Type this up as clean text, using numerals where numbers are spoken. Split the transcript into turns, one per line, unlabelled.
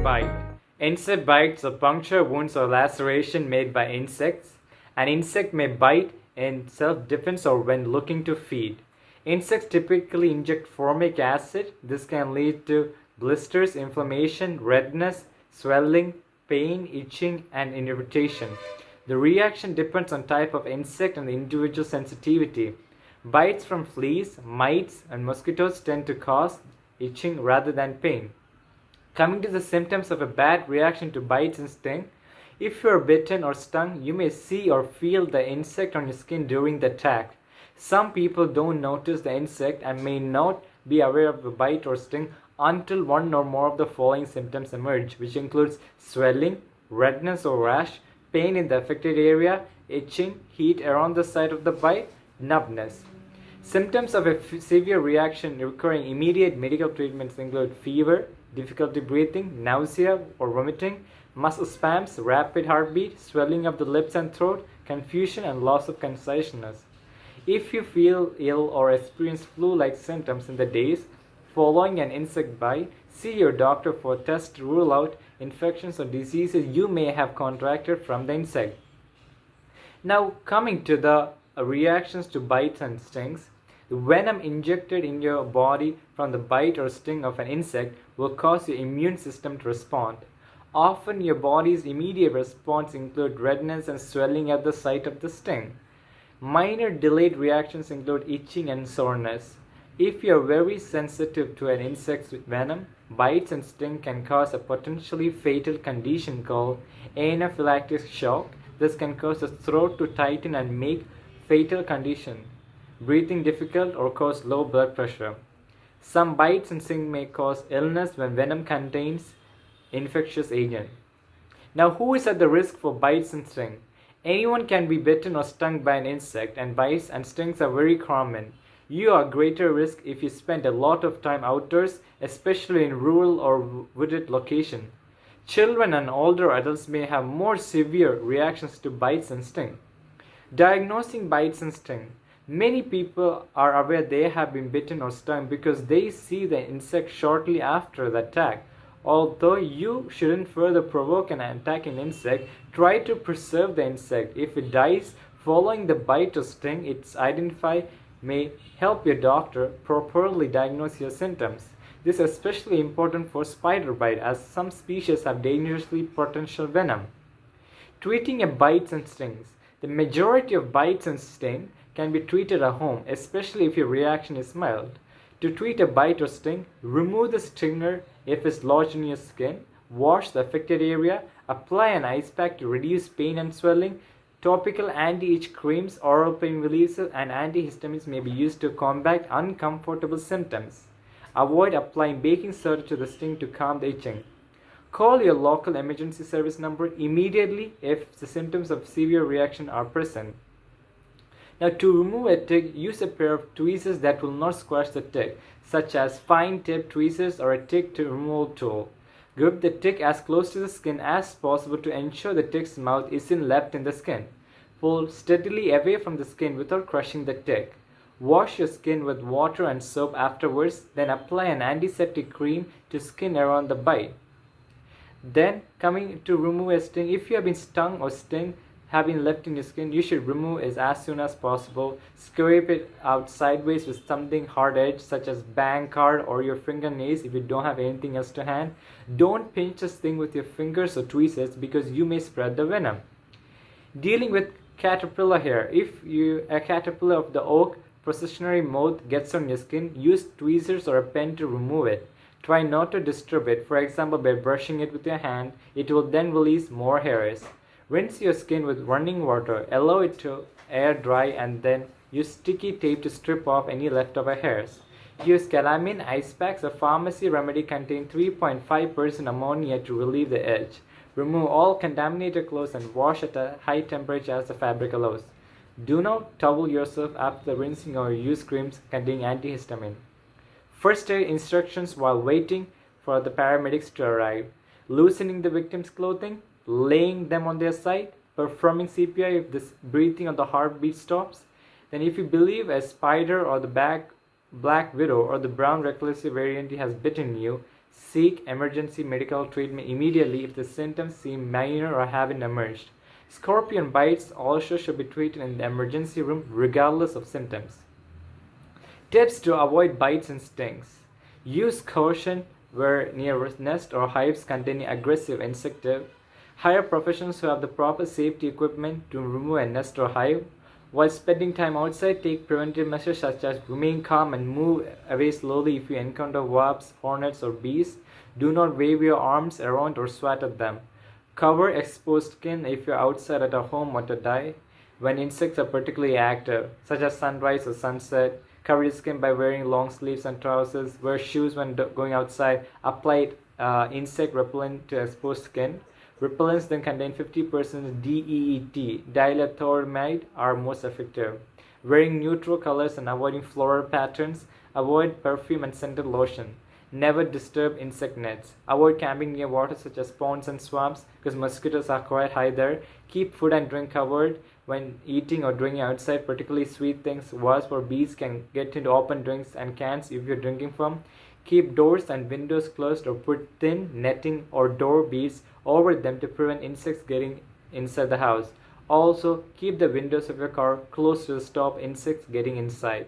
bite. Insect bites are puncture wounds or laceration made by insects. An insect may bite in self-defense or when looking to feed. Insects typically inject formic acid. This can lead to blisters, inflammation, redness, swelling, pain, itching, and irritation. The reaction depends on type of insect and the individual sensitivity. Bites from fleas, mites, and mosquitoes tend to cause itching rather than pain. Coming to the symptoms of a bad reaction to bites and sting, if you are bitten or stung, you may see or feel the insect on your skin during the attack. Some people don't notice the insect and may not be aware of the bite or sting until one or more of the following symptoms emerge, which includes swelling, redness or rash, pain in the affected area, itching, heat around the site of the bite, numbness. Symptoms of a severe reaction requiring immediate medical treatments include fever, difficulty breathing, nausea or vomiting, muscle spasms, rapid heartbeat, swelling of the lips and throat, confusion, and loss of consciousness. If you feel ill or experience flu-like symptoms in the days following an insect bite, see your doctor for tests to rule out infections or diseases you may have contracted from the insect. Now, coming to the reactions to bites and stings, the venom injected in your body from the bite or sting of an insect will cause your immune system to respond. Often your body's immediate response include redness and swelling at the site of the sting. Minor delayed reactions include itching and soreness. If you are very sensitive to an insect's venom, bites and sting can cause a potentially fatal condition called anaphylactic shock. This can cause the throat to tighten and make fatal condition, breathing difficult, or cause low blood pressure. Some bites and stings may cause illness when venom contains infectious agent. Now, who is at the risk for bites and stings? Anyone can be bitten or stung by an insect, and bites and stings are very common. You are at greater risk if you spend a lot of time outdoors, especially in rural or wooded locations. Children and older adults may have more severe reactions to bites and stings. Diagnosing bites and stings. Many people are aware they have been bitten or stung because they see the insect shortly after the attack. Although you shouldn't further provoke an attacking insect, try to preserve the insect. If it dies following the bite or sting it's identified may help your doctor properly diagnose your symptoms. This is especially important for spider bite as some species have dangerously potential venom. Treating a bites and stings. The majority of bites and stings can be treated at home, especially if your reaction is mild. To treat a bite or sting, remove the stinger if it's lodged in your skin, wash the affected area, apply an ice pack to reduce pain and swelling. Topical anti-itch creams, oral pain relievers, and antihistamines may be used to combat uncomfortable symptoms. Avoid applying baking soda to the sting to calm the itching. Call your local emergency service number immediately if the symptoms of severe reaction are present. Now, to remove a tick, use a pair of tweezers that will not squash the tick, such as fine-tipped tweezers or a tick removal tool. Grip the tick as close to the skin as possible to ensure the tick's mouth isn't left in the skin. Pull steadily away from the skin without crushing the tick. Wash your skin with water and soap afterwards, then apply an antiseptic cream to skin around the bite. Then, coming to remove a sting, if you have been stung or sting have been left in your skin, you should remove it as soon as possible. Scrape it out sideways with something hard edge such as bank card or your fingernails if you don't have anything else to hand. Don't pinch the sting with your fingers or tweezers because you may spread the venom. Dealing with caterpillar hair. If a caterpillar of the oak processionary moth gets on your skin, use tweezers or a pen to remove it. Try not to disturb it, for example by brushing it with your hand. It will then release more hairs. Rinse your skin with running water, allow it to air dry, and then use sticky tape to strip off any leftover hairs. Use calamine ice packs. A pharmacy remedy contains 3.5% ammonia to relieve the itch. Remove all contaminated clothes and wash at a high temperature as the fabric allows. Do not towel yourself after the rinsing or use creams containing antihistamine. First aid instructions while waiting for the paramedics to arrive. Loosening the victim's clothing, laying them on their side, performing CPR if the breathing or the heartbeat stops. Then if you believe a spider or the black widow or the brown reclusive variant has bitten you, Seek emergency medical treatment immediately if the symptoms seem minor or haven't emerged. Scorpion bites also should be treated in the emergency room regardless of symptoms. Tips to avoid bites and stings. Use caution where near nest or hives containing aggressive insective. Hire professionals who have the proper safety equipment to remove a nest or hive. While spending time outside, take preventive measures such as remain calm and move away slowly if you encounter wasps, hornets, or bees. Do not wave your arms around or swat at them. Cover exposed skin if you're outside at a home or to die. When insects are particularly active, such as sunrise or sunset, cover your skin by wearing long sleeves and trousers. Wear shoes when going outside. Apply insect repellent to exposed skin. Repellents then contain 50% DEET, diethylamide, are most effective. Wearing neutral colors and avoiding floral patterns. Avoid perfume and scented lotion. Never disturb insect nets. Avoid camping near water such as ponds and swamps because mosquitoes are quite high there. Keep food and drink covered when eating or drinking outside, particularly sweet things. Wasps or bees can get into open drinks and cans if you're drinking from. Keep doors and windows closed or put thin netting or door beads over them to prevent insects getting inside the house. Also, keep the windows of your car closed to stop insects getting inside.